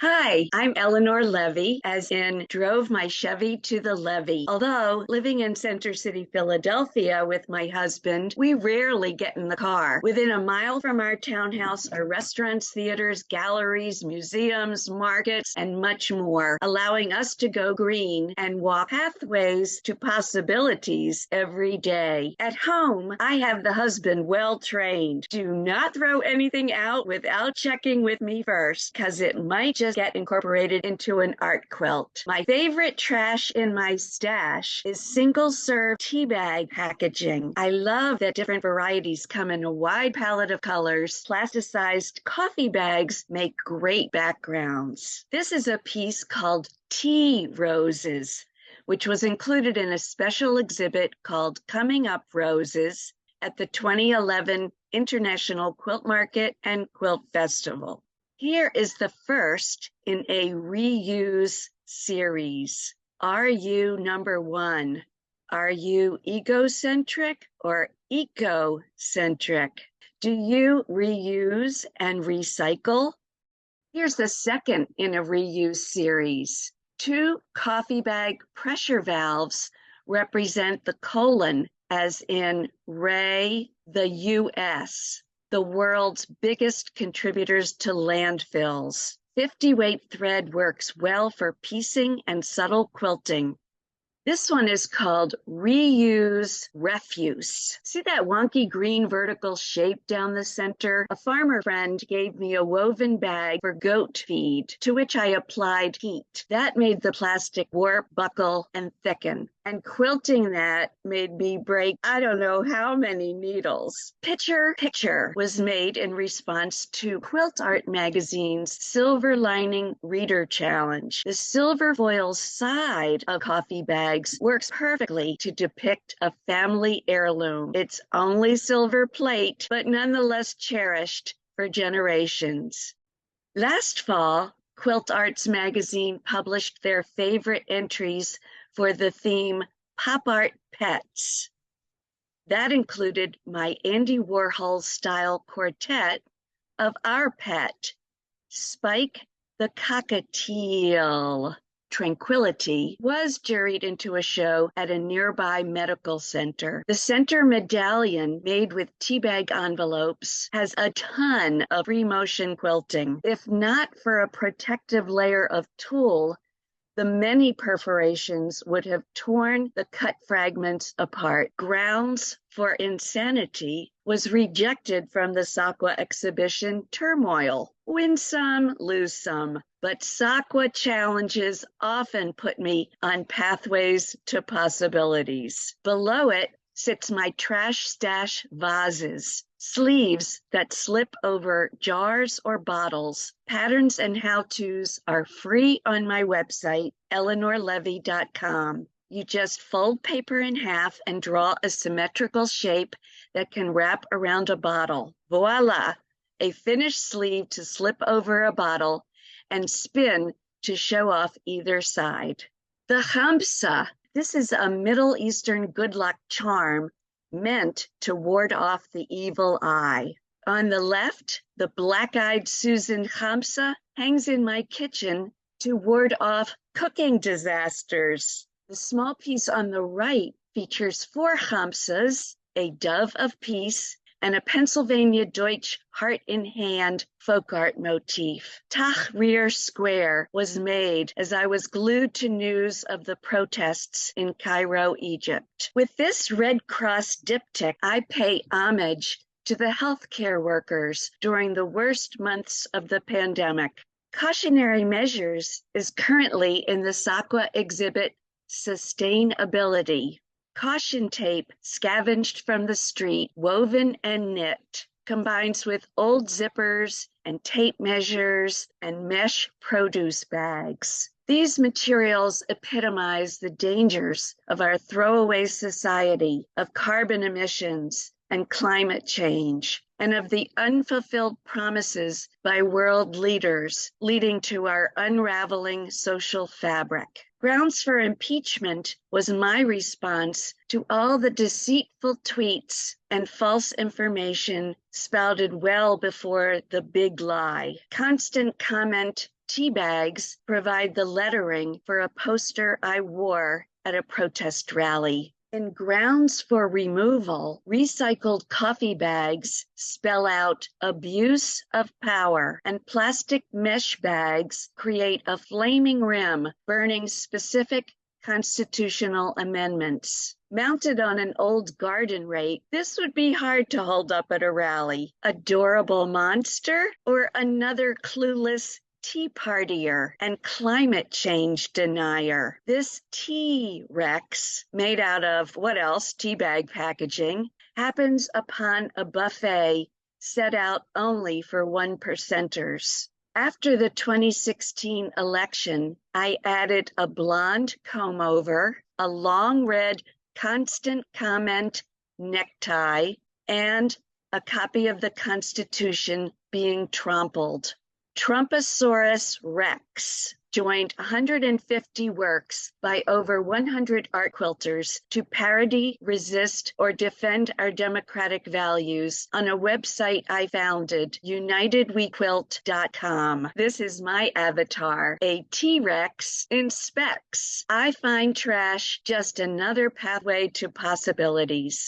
Hi, I'm Eleanor Levie, as in drove my Chevy to the levee. Although living in Center City, Philadelphia with my husband, we rarely get in the car. Within a mile from our townhouse are restaurants, theaters, galleries, museums, markets, and much more, allowing us to go green and walk pathways to possibilities every day. At home, I have the husband well trained. Do not throw anything out without checking with me first, because it might just get incorporated into an art quilt. My favorite trash in my stash is single-serve tea bag packaging. I love that different varieties come in a wide palette of colors. Plasticized coffee bags make great backgrounds. This is a piece called Tea Roses, which was included in a special exhibit called Coming Up Roses at the 2011 International Quilt Market and Quilt Festival. Here is the first in a reuse series. Are you number one? Are you egocentric or eco-centric? Do you reuse and recycle? Here's the second in a reuse series. 2 coffee bag pressure valves represent the colon, as in Ray, the U.S., the world's biggest contributors to landfills. 50-weight thread works well for piecing and subtle quilting. This one is called Reuse Refuse. See that wonky green vertical shape down the center? A farmer friend gave me a woven bag for goat feed, to which I applied heat. That made the plastic warp, buckle, and thicken. And quilting that made me break I don't know how many needles. Picture was made in response to Quilt Art Magazine's Silver Lining Reader Challenge. The silver foil side of coffee bags works perfectly to depict a family heirloom. It's only silver plate, but nonetheless cherished for generations. Last fall, Quilt Arts Magazine published their favorite entries for the theme Pop Art Pets. That included my Andy Warhol style quartet of our pet, Spike the cockatiel. Tranquility was juried into a show at a nearby medical center. The center medallion, made with teabag envelopes, has a ton of free motion quilting. If not for a protective layer of tulle, the many perforations would have torn the cut fragments apart. Grounds for Insanity was rejected from the SAQA exhibition Turmoil. Win some, lose some, but SAQA challenges often put me on pathways to possibilities. Below it sits my trash stash vases, sleeves that slip over jars or bottles. Patterns and how-tos are free on my website, eleanorlevie.com. You just fold paper in half and draw a symmetrical shape that can wrap around a bottle. Voila! A finished sleeve to slip over a bottle and spin to show off either side. The Khamsa. This is a Middle Eastern good luck charm meant to ward off the evil eye. On the left, the black-eyed Susan Khamsa hangs in my kitchen to ward off cooking disasters. The small piece on the right features 4 Khamsas, a dove of peace, and a Pennsylvania Deutsch heart in hand folk art motif. Tahrir Square was made as I was glued to news of the protests in Cairo, Egypt. With this Red Cross diptych, I pay homage to the healthcare workers during the worst months of the pandemic. Cautionary Measures is currently in the SAQA exhibit Sustainability. Caution tape scavenged from the street, woven and knit, combines with old zippers and tape measures and mesh produce bags. These materials epitomize the dangers of our throwaway society, of carbon emissions and climate change, and of the unfulfilled promises by world leaders leading to our unraveling social fabric. Grounds for impeachment was my response to all the deceitful tweets and false information spouted well before the big lie. Constant comment Tea bags provide the lettering for a poster I wore at a protest rally. In grounds for removal, recycled coffee bags spell out abuse of power, and plastic mesh bags create a flaming rim burning specific constitutional amendments. Mounted on an old garden rake, this would be hard to hold up at a rally. Adorable monster or another clueless tea partier and climate change denier. This T-Rex, made out of what else? Tea bag packaging, happens upon a buffet set out only for 1%ers. After the 2016 election, I added a blonde comb over, a long red constant comment necktie, and a copy of the Constitution being trampled. Trumposaurus Rex joined 150 works by over 100 art quilters to parody, resist, or defend our democratic values on a website I founded, UnitedWeQuilt.com. This is my avatar, a T-Rex in specs. I find trash just another pathway to possibilities.